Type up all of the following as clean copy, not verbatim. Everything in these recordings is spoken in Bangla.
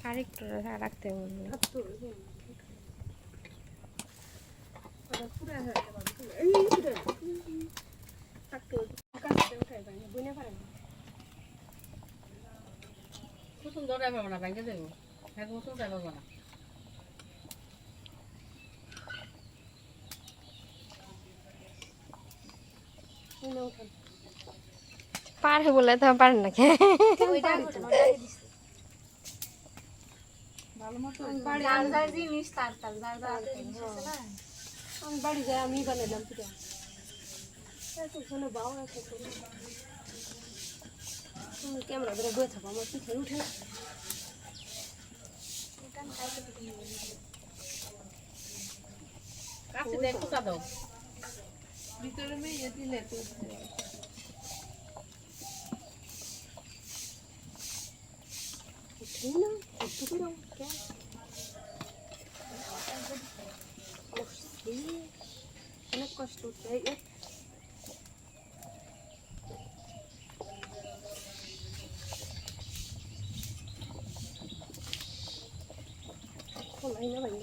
আরেকটু রাখতে মনে সুন্দর পাবো না ব্যাংকে দেবো একদম সুন্দর পাবো না পারে বলে তো পারেন না কে বাড়ি যায় আমি বানাইলাম ক্যামেরা ধরে বয়ে থাকো আমার পিঠে উঠে কাছে দেখো দাও ভিতরে মেয়ে দিলে তো উঠেই না একটু করে অনেক কষ্ট হচ্ছে খোলাই না ভাই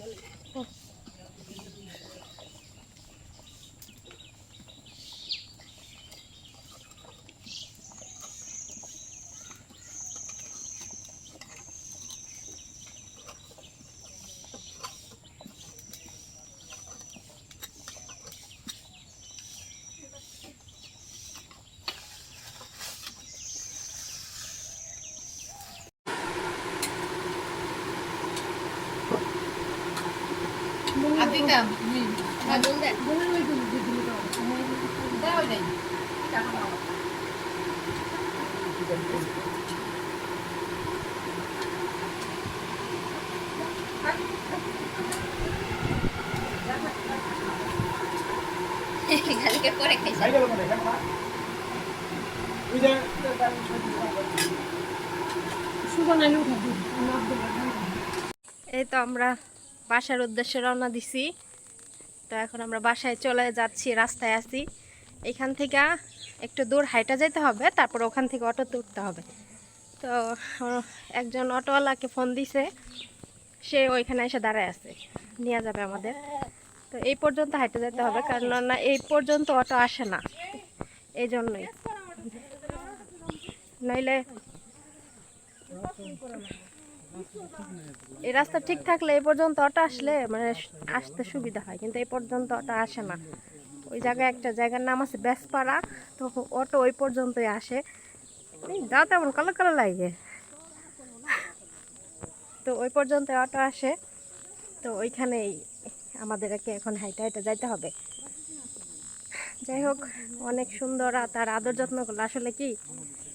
আদিকা হ্যাঁ বল দে দাও দে কালকে পরে খাইছি এই তো আমরা বাসার উদ্দেশ্যে রওনা দিছি তো এখন আমরা বাসায় চলে যাচ্ছি রাস্তায় আছি এখান থেকে একটু দূর হাইটা যেতে হবে তারপর ওখান থেকে অটোতে উঠতে হবে তো একজন অটোওয়ালাকে ফোন দিছে সে ওইখানে এসে দাঁড়ায় আছে নিয়ে যাবে আমাদের তো এই পর্যন্ত হাইটে যেতে হবে কারণ না এই পর্যন্ত অটো আসে না এই জন্যই নইলে এই রাস্তা ঠিক থাকলে এই পর্যন্ত অটো আসলে মানে আসতে সুবিধা হয় কিন্তু এই পর্যন্ত অটো আসে না ওই জায়গায় একটা জায়গার নাম আছে বেসপাড়া তো অটো ওই পর্যন্তই আসে যা তেমন কালো কালো লাগে তো ওই পর্যন্ত অটো আসে তো ওইখানেই আমাদেরকে এখন হাইটা হাইটা যাইতে হবে যাই হোক অনেক সুন্দর তার আদর যত্ন করলে আসলে কি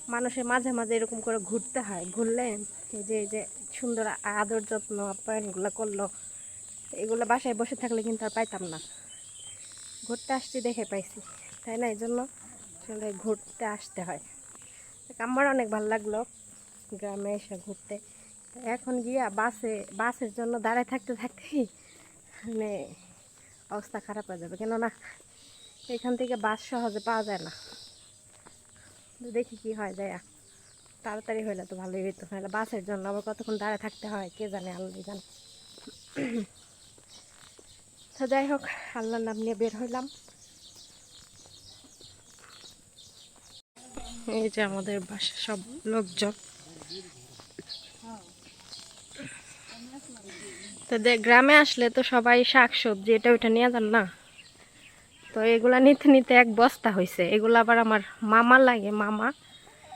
মানুষের মাঝে মাঝে এরকম করে ঘুরতে হয় ঘুরলে এই যে সুন্দর আদর যত্ন আপ্যায়নগুলো করলো এগুলো বাসায় বসে থাকলে কিন্তু আর পাইতাম না ঘুরতে আসছি দেখে পাইছি তাই না এই জন্য আসলে ঘুরতে আসতে হয় আমার অনেক ভালো লাগলো গ্রামে এসে ঘুরতে এখন গিয়া বাসের জন্য দাঁড়ায় থাকতে থাকতেই মানে অবস্থা খারাপ হয়ে যাবে কেননা এখান থেকে বাস সহজে পাওয়া যায় না দেখি কি হয় যায় তাড়াতাড়ি হইলে তো ভালোই হইতো নাহলে বাসের জন্য আবার কতক্ষণ দাঁড়ায় থাকতে হয় কে জানে আল্লাহ জানে তো যাই হোক আল্লাহর নাম নিয়ে বের হইলাম এই যে আমাদের বাসা সব লোকজন তো গ্রামে আসলে তো সবাই শাক সবজি এটা ওইটা নিয়ে যান না তো এগুলা নিতে নিতে এক বস্তা হয়েছে এগুলো আবার আমার মামা লাগে মামা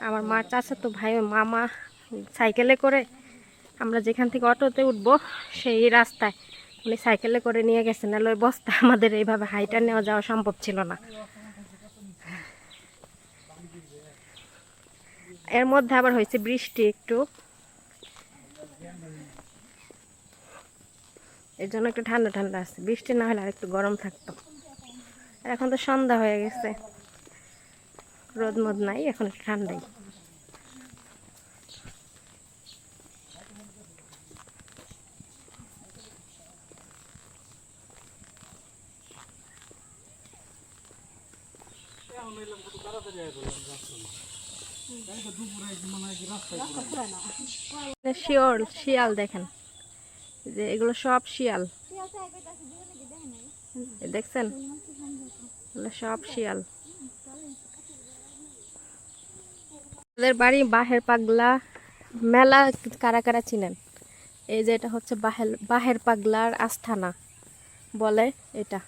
আমার মা চাচা তো ভাই মামা সাইকেলে করে আমরা যেখান থেকে অটোতে উঠবো সেই রাস্তায় উনি সাইকেলে করে নিয়ে গেছেন নাহলে ওই বস্তা আমাদের এইভাবে হাইটা নেওয়া যাওয়া সম্ভব ছিল না এর মধ্যে আবার হয়েছে বৃষ্টি একটু এর জন্য একটু ঠান্ডা ঠান্ডা আছে বৃষ্টি না হলে আর একটু গরম থাকতো এখন তো সন্ধ্যা হয়ে গেছে রোদ মদ নাই এখন একটু ঠান্ডাই শিওর শিয়াল দেখেন, যে এগুলো সব শিয়াল, দেখছেন এগুলো সব শিয়াল। আমাদের বাড়ি বাহের পাগলা মেলা, কারা কারা চিনেন? এই যে এটা হচ্ছে বাহের পাগলার আস্থানা বলে এটা।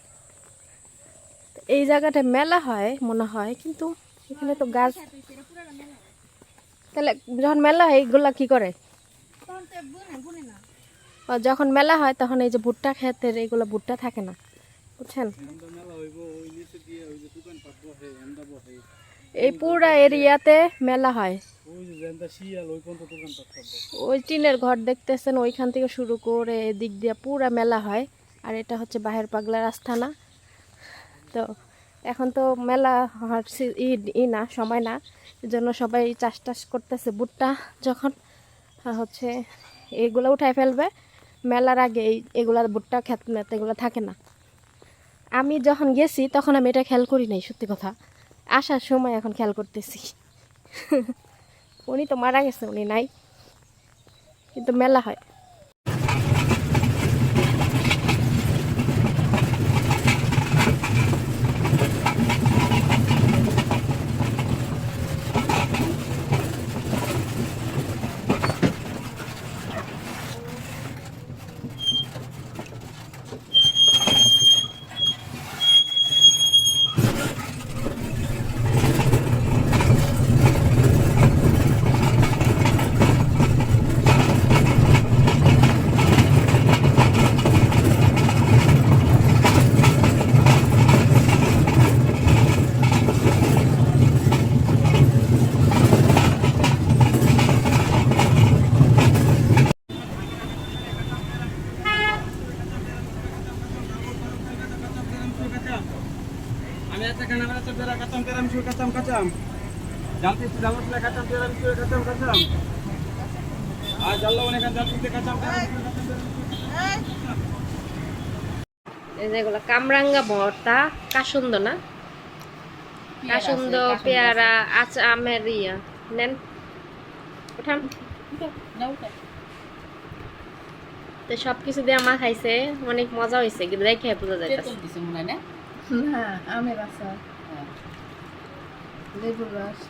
এই জায়গাটা মেলা হয় মনে হয়, কিন্তু এখানে তো গাছ, তাহলে যখন মেলা হয় এইগুলা কি করে? যখন মেলা হয় তখন এই যে ভুট্টা ক্ষেতের এইগুলো ভুট্টা থাকে না, বুঝছেন? এই পুরা এরিয়াতে মেলা হয়। ওই টিনের ঘর দেখতেছেন, ওইখান থেকে শুরু করে এদিক দিয়ে পুরা মেলা হয়। আর এটা হচ্ছে বাহের পাগলার আস্থানা। তো এখন তো মেলা হওয়ার না, সময় না, এই জন্য সবাই চাষ টাস করতেছে ভুট্টা। যখন হচ্ছে এগুলো উঠায় ফেলবে মেলার আগে, এগুলা ভুট্টা খেত মেত এগুলো থাকে না। আমি যখন গেছি তখন আমি এটা খেয়াল করি নাই, সত্যি কথা। আসার সময় এখন খেয়াল করতেছি। উনি তো মারা গেছে, উনি নাই, কিন্তু মেলা হয়। আমি একটা খানা বেলা তো বেলা কাটাম তেরাম শুয়ে কাটাম কাটাম জালতি জালত লে কাটাম তেরাম শুয়ে কাটাম কাটাম আর জাল্লা অনেক জালতিতে কাটাম তেরাম শুয়ে কাটাম। এই যেগুলো কামরাঙ্গা ভর্তা, কাসুন্দ না, কাসুন্দ, পেয়ারা, আচ্ছা আমের ইয়া নেন, ওঠান। তো সব কিছু দিয়ে আমার খাইছে, অনেক মজা হয়েছে, কিন্তু দেখে বোঝা যায় তেঁতুল দিছে মনে হয় না? না আমের আচার, হ্যাঁ। লেবুর রস।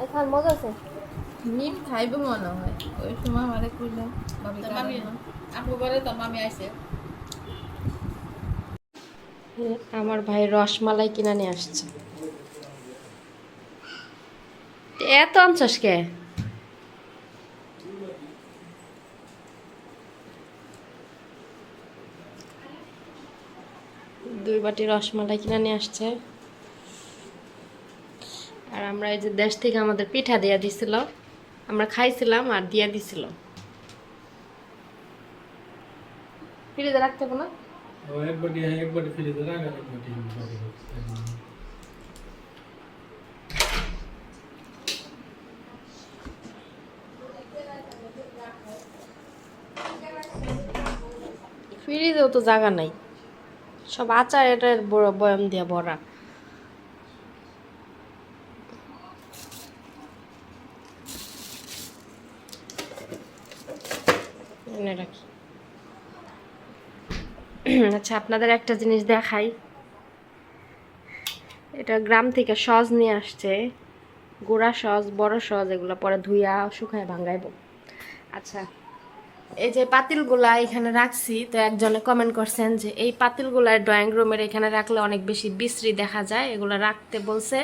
এখন মজা আছে। মিম খাইবে মনে হয়, ওই সময় আমারে কইলাম ভাবি তো মামি আপু বলে তো মামি আইছে। আমার ভাই রসমালাই কিনে নিয়ে আসছে। এত আনছস কে? দুই বাটি রসমালাই কিনে নিয়ে আসছে। আর আমরা এই যে দেশ থেকে আমাদের পিঠা দিয়া দিছিল, আমরা খাইছিলাম আর দিয়া দিছিল। ফ্রিজে রাখতে হবে না? ও এক বাটি ফ্রিজে রাখা, এক বাটি ফ্রিজেও তো জায়গা নাই, সব আচার এটার বয়াম দিয়া ভরা। এনে রাখি। আচ্ছা, আপনাদের একটা জিনিস দেখাই। এটা গ্রাম থেকে সজ নিয়ে আসছে, গোড়া সজ, বড় সজ, এগুলো পরে ধুইয়া শুকায় ভাঙ্গাইব। আচ্ছা, এই যে পাতিলগুলা এখানে রাখছি, তো একজনে কমেন্ট করছেন যে এই পাতিলগুলা ড্রয়িং রুমের এখানে রাখলে অনেক বেশি বিশ্রী দেখা যায়, এগুলো রাখতে বলছে।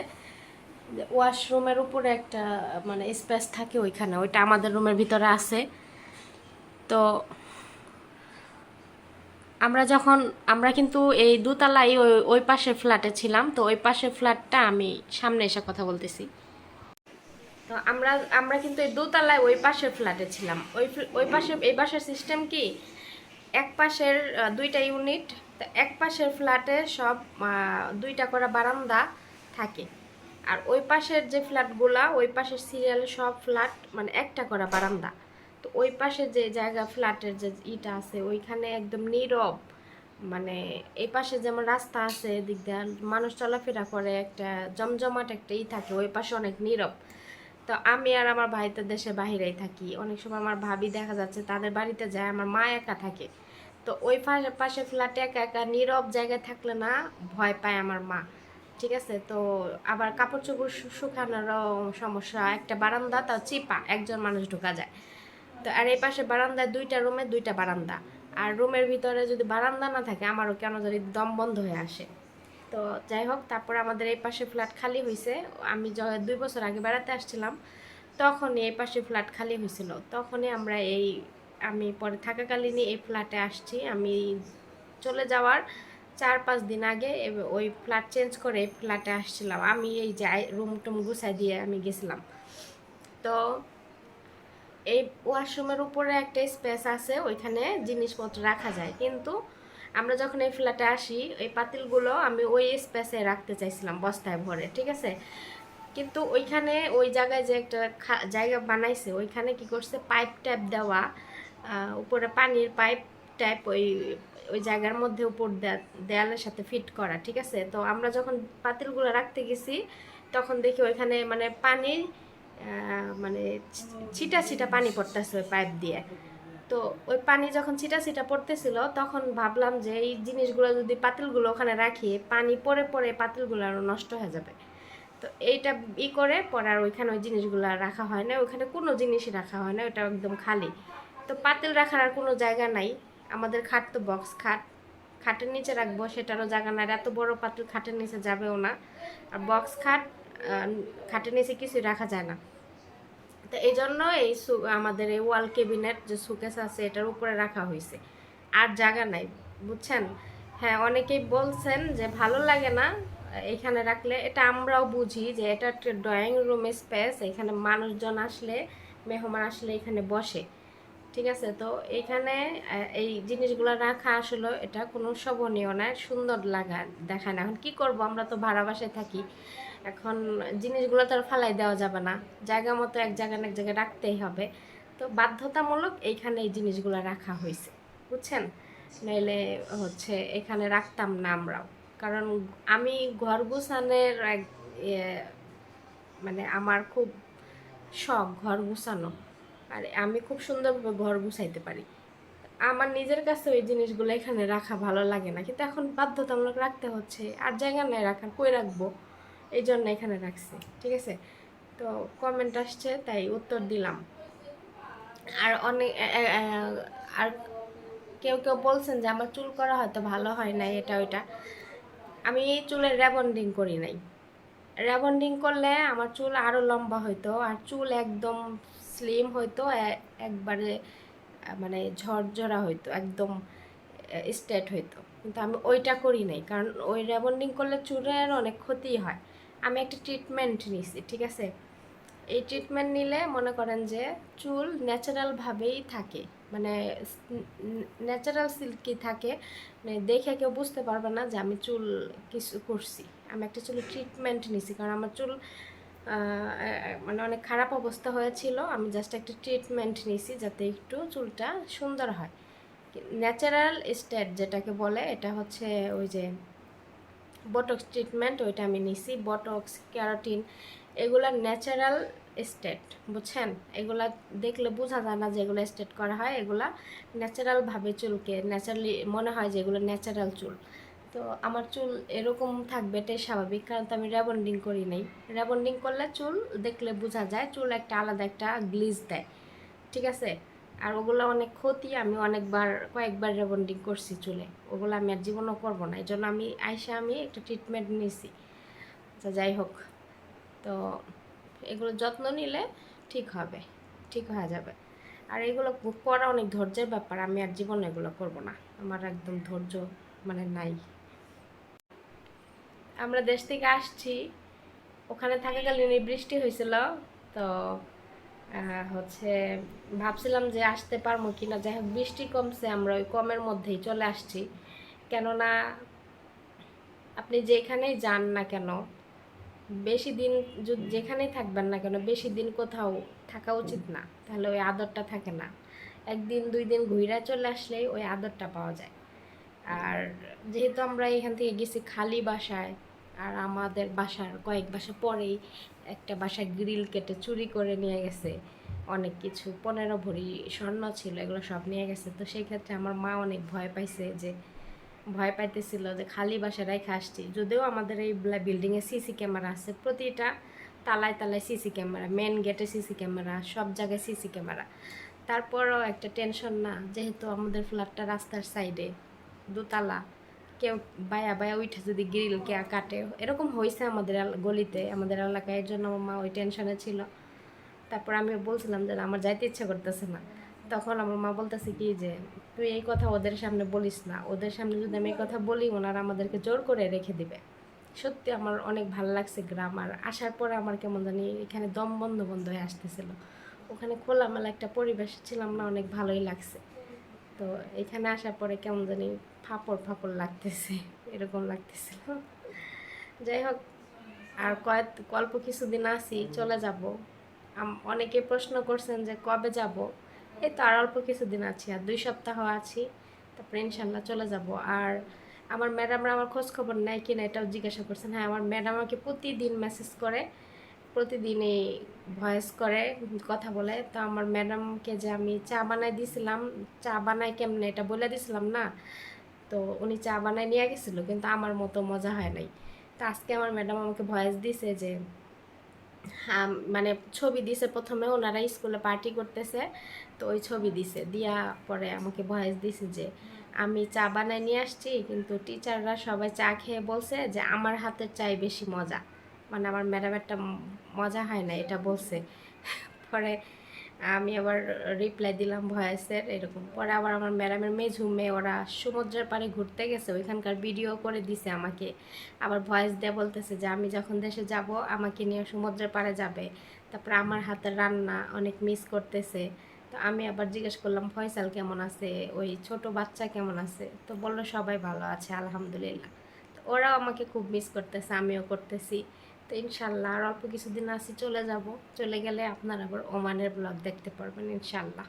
ওয়াশরুমের উপরে একটা মানে স্পেস থাকে ওইখানে, ওইটা আমাদের রুমের ভিতরে আছে। তো আমরা কিন্তু এই দোতলায় ওই পাশের ফ্ল্যাটে ছিলাম, তো ওই পাশের ফ্ল্যাটটা আমি সামনে এসে কথা বলতেছি। তো আমরা কিন্তু এই দোতলায় ওই পাশের ফ্ল্যাটে ছিলাম। ওই পাশে এই পাশের সিস্টেম কি, এক পাশের দুইটা ইউনিট, তো এক পাশের ফ্ল্যাটে সব দুইটা করে বারান্দা থাকে। আর ওই পাশের যে ফ্ল্যাটগুলা, ওই পাশের সিরিয়ালে সব ফ্ল্যাট মানে একটা করে বারান্দা। তো ওই পাশে যে জায়গা ফ্ল্যাটের যে ইটা আছে, ওইখানে একদম নীরব, মানে এই পাশে যেমন রাস্তা আছে, এদিক দিয়ে মানুষ চলাফেরা করে, একটা জমজমাট একটা থাকে, ওই পাশে অনেক নীরব। তো আমি আর আমার ভাই তো দেশে বাহিরেই থাকি, অনেক সময় আমার ভাবি দেখা যাচ্ছে তাদের বাড়িতে যায়, আমার মা একা থাকে। তো ওই পাশে ফ্ল্যাটে একা একা নীরব জায়গায় থাকলে না ভয় পায় আমার মা, ঠিক আছে। তো আবার কাপড় চোপড় শুকানোরও সমস্যা, একটা বারান্দা তাও চিপা, একজন মানুষ ঢোকা যায়। তো আর এই পাশে বারান্দায় 2টা রুমে 2টা বারান্দা, আর রুমের ভিতরে যদি বারান্দা না থাকে আমারও কেন জানি দম বন্ধ হয়ে আসে। তো যাই হোক, তারপরে আমাদের এই পাশে ফ্ল্যাট খালি হয়েছে। আমি 2 বছর আগে বেড়াতে আসছিলাম, তখনই এই পাশে ফ্ল্যাট খালি হয়েছিল, তখনই আমরা আমি পরে থাকাকালীনই এই ফ্ল্যাটে আসছি। আমি চলে যাওয়ার 4-5 দিন আগে ওই ফ্ল্যাট চেঞ্জ করে এই ফ্ল্যাটে আসছিলাম। আমি এই যে রুম টুম গুছাই দিয়ে আমি গেছিলাম। তো এই ওয়াশরুমের উপরে একটা স্পেস আছে, ওইখানে জিনিসপত্র রাখা যায়, কিন্তু আমরা যখন এই ফ্ল্যাটে আসি ওই পাতিলগুলো আমি ওই স্পেসে রাখতে চাইছিলাম বস্তায় ভরে, ঠিক আছে। কিন্তু ওইখানে ওই জায়গায় যে একটা জায়গা বানাইছে, ওইখানে কি করছে, পাইপ ট্যাপ দেওয়া, উপরে পানির পাইপ ট্যাপ ওই ওই জায়গার মধ্যে উপর দেয়ালের সাথে ফিট করা, ঠিক আছে। তো আমরা যখন পাতিলগুলো রাখতে গেছি তখন দেখি ওইখানে মানে পানি মানে ছিটা ছিটা পানি পড়তেছে ওই পাইপ দিয়ে। তো ওই পানি যখন ছিটা ছিটা পড়তেছিল তখন ভাবলাম যে এই জিনিসগুলো যদি পাতিলগুলো ওখানে রাখি, পানি পরে পরে পাতিলগুলো আরও নষ্ট হয়ে যাবে। তো এইটা করে পরে আর ওইখানে ওই জিনিসগুলো রাখা হয় না, ওইখানে কোনো জিনিসই রাখা হয় না, ওটা একদম খালি। তো পাতিল রাখার আর কোনো জায়গা নাই। আমাদের খাট তো বক্স খাট, খাটের নিচে রাখবো সেটারও জায়গা নাই, এত বড় পাতিল খাটের নিচে যাবেও না। আর বক্স খাট, খাটের নিচে কিছুই রাখা যায় না। তো এই জন্য আমাদের এই ওয়াল কেবিনেট যে সুকেস আছে এটার উপরে রাখা হয়েছে, আর জায়গা নাই, বুঝছেন। হ্যাঁ, অনেকেই বলছেন যে ভালো লাগে না এখানে রাখলে, এটা আমরাও বুঝি যে এটা একটা ড্রয়িং রুম স্পেস, এখানে মানুষজন আসলে, মেহমান আসলে এখানে বসে, ঠিক আছে। তো এখানে এই জিনিসগুলো রাখা আসলে এটা কোনো শোভনীয় না, সুন্দর লাগা দেখায় না। এখন কি করব, আমরা তো ভাড়া বাসায় থাকি, এখন জিনিসগুলো তো আর ফালাই দেওয়া যাবে না, জায়গা মতো এক জায়গায় এক জায়গায় রাখতেই হবে। তো বাধ্যতামূলক এইখানে এই জিনিসগুলো রাখা হয়েছে, বুঝছেন। নইলে হচ্ছে এখানে রাখতাম না আমরাও, কারণ আমি ঘর গুছানোর মানে আমার খুব শখ ঘর গুছানো, আর আমি খুব সুন্দরভাবে ঘর গুছাইতে পারি। আমার নিজের কাছে ওই জিনিসগুলো এখানে রাখা ভালো লাগে না, কিন্তু এখন বাধ্যতামূলক রাখতে হচ্ছে, আর জায়গা নাই রাখার, কই রাখবো, এই জন্য এখানে রাখছি, ঠিক আছে। তো কমেন্ট আসছে তাই উত্তর দিলাম। আর অনেক আর কেউ কেউ বলছেন যে আমার চুল করা হয়তো ভালো হয় নাই, এটা ওইটা। আমি চুলের রেবন্ডিং করি নাই, রেবন্ডিং করলে আমার চুল আরও লম্বা হইতো, আর চুল একদম স্লিম হইতো, একবারে মানে ঝরঝরা হইতো, একদম স্ট্রেট হইতো। কিন্তু আমি ওইটা করি নাই, কারণ ওই রেবন্ডিং করলে চুলের অনেক ক্ষতি হয়। আমি একটা ট্রিটমেন্ট নিছি, ঠিক আছে। এই ট্রিটমেন্ট নিলে মনে করেন যে চুল ন্যাচারালভাবেই থাকে, মানে ন্যাচারাল সিল্কি থাকে, মানে দেখে কেউ বুঝতে পারবে না যে আমি চুল কিছু করছি। আমি একটা চুলের ট্রিটমেন্ট নিছি, কারণ আমার চুল মানে অনেক খারাপ অবস্থা হয়েছিল, আমি জাস্ট একটা ট্রিটমেন্ট নিছি যাতে একটু চুলটা সুন্দর হয়। ন্যাচারাল স্টেট যেটাকে বলে, এটা হচ্ছে ওই যে বটক্স ট্রিটমেন্ট, ওইটা আমি নিছি। বটক্স, ক্যারাটিন, এগুলা ন্যাচারাল স্টেট, বুঝছেন। এগুলা দেখলে বোঝা যায় না যে এগুলো স্টেট করা হয়, এগুলা ন্যাচারালভাবে চুলকে ন্যাচারালি মনে হয় যে এগুলো ন্যাচারাল চুল। তো আমার চুল এরকম থাকবে, এটাই স্বাভাবিক, কারণ তো আমি রেবন্ডিং করি নাই। রেবন্ডিং করলে চুল দেখলে বোঝা যায়, চুল একটা আলাদা একটা গ্লিজ দেয়, ঠিক আছে। আর ওগুলো অনেক ক্ষতি, আমি কয়েকবার রেবন্ডিং করছি চুলে, ওগুলো আমি আর জীবনও করবো না, এই জন্য আমি একটা ট্রিটমেন্ট নিয়েছি। আচ্ছা, যাই হোক, তো এগুলো যত্ন নিলে ঠিক হবে, ঠিক হয়ে যাবে। আর এগুলো করা অনেক ধৈর্যের ব্যাপার, আমি আর জীবনে এগুলো করবো না, আমার একদম ধৈর্য মানে নাই। আমরা দেশ থেকে আসছি, ওখানে থাকাকালীন বৃষ্টি হয়েছিল, তো হচ্ছে ভাবছিলাম যে আসতে পারবো কি না, যাই হোক বৃষ্টি কমছে, আমরা ওই কমের মধ্যেই চলে আসছি। কেননা আপনি যেখানেই যান না কেন, বেশি দিন যেখানেই থাকবেন না কেন, বেশি দিন কোথাও থাকা উচিত না, তাহলে ওই আদরটা থাকে না। 1 দিন 2 দিন ঘুরে চলে আসলেই ওই আদরটা পাওয়া যায়। আর যেহেতু আমরা এখান থেকে গেছি খালি বাসায়, আর আমাদের বাসার কয়েক বাসা পরেই একটা বাসায় গ্রিল কেটে চুরি করে নিয়ে গেছে অনেক কিছু, 15 ভরি স্বর্ণ ছিল, এগুলো সব নিয়ে গেছে। তো সেই ক্ষেত্রে আমার মা অনেক ভয় পাইছে, যে ভয় পাইতেছিল যে খালি বাসায় রেখে আসছি। যদিও আমাদের এই বিল্ডিংয়ে সিসি ক্যামেরা আছে, প্রতিটা তালায় তালায় সিসি ক্যামেরা, মেন গেটে সিসি ক্যামেরা, সব জায়গায় সিসি ক্যামেরা। তারপরও একটা টেনশন না, যেহেতু আমাদের ফ্ল্যাটটা রাস্তার সাইডে, দোতলা, কেউ বায়া বায়া উঠে যদি গ্রিল কে কাটে, এরকম হয়েছে আমাদের গলিতে, আমাদের এলাকায়। এর জন্য আমার মা ওই টেনশনে ছিল। তারপর আমি বলছিলাম যে আমার যাইতে ইচ্ছা করতেছে না, তখন আমার মা বলতেছে কি যে তুই এই কথা ওদের সামনে বলিস না, ওদের সামনে যদি আমি এই কথা বলি ওনারা আমাদেরকে জোর করে রেখে দিবে। সত্যি আমার অনেক ভালো লাগছে গ্রাম। আর আসার পরে আমার কেমন জানি এখানে দম বন্ধ বন্ধ হয়ে আসতেছিল। ওখানে খোলামেলা একটা পরিবেশ ছিলাম না, অনেক ভালোই লাগছে। তো এখানে আসার পরে কেমন জানি ফাপড় ফাপড় লাগতেছে, এরকম লাগতেছিল। যাই হোক, আর অল্প কিছুদিন আসি, চলে যাব। অনেকে প্রশ্ন করছেন যে কবে যাব। এই তো আর অল্প কিছুদিন আছি, আর 2 সপ্তাহ আছি, তারপরে ইনশাল্লাহ চলে যাব। আর আমার ম্যাডামরা আমার খোঁজ খবর নেয় কিনা এটাও জিজ্ঞাসা করছেন। হ্যাঁ, আমার ম্যাডাম আমাকে প্রতিদিন মেসেজ করে, প্রতিদিনই ভয়েস করে, কথা বলে। তো আমার ম্যাডামকে যে আমি চা বানাই দিয়েছিলাম, চা বানাই কেমনে এটা বলে দিয়েছিলাম না, তো উনি চা বানায় নিয়ে গেছিলো, কিন্তু আমার মতো মজা হয় নাই। তো আজকে আমার ম্যাডাম আমাকে ভয়েস দিছে যে মানে ছবি দিছে, প্রথমে ওনারা স্কুলে পার্টি করতেছে, তো ওই ছবি দিছে, দিয়া পরে আমাকে ভয়েস দিছে যে আমি চা বানায় নিয়ে আসছি, কিন্তু টিচাররা সবাই চা খেয়ে বলছে যে আমার হাতের চাই বেশি মজা, মানে আমার ম্যাডামেরটা মজা হয় না, এটা বলছে। পরে আমি আবার রিপ্লাই দিলাম ভয়েসের এরকম। পরে আবার আমার ম্যাডামের মেঝু মেয়ে ওরা সমুদ্রের পাড়ে ঘুরতে গেছে, ওইখানকার ভিডিও করে দিছে আমাকে, আবার ভয়েস দিয়ে বলতেছে যে আমি যখন দেশে যাব আমাকে নিয়ে সমুদ্রের পাড়ে যাবে, তারপরে আমার হাতের রান্না অনেক মিস করতেছে। তো আমি আবার জিজ্ঞেস করলাম ফয়সাল কেমন আছে, ওই ছোট বাচ্চা কেমন আছে, তো বললো সবাই ভালো আছে আলহামদুলিল্লাহ। তো ওরাও আমাকে খুব মিস করতেছে, আমিও করতেছি। তো ইনশাল্লাহ আর অল্প কিছুদিন আসি, চলে যাব। চলে গেলে আপনারা আবার ওমানের ব্লগ দেখতে পারবেন ইনশাল্লাহ।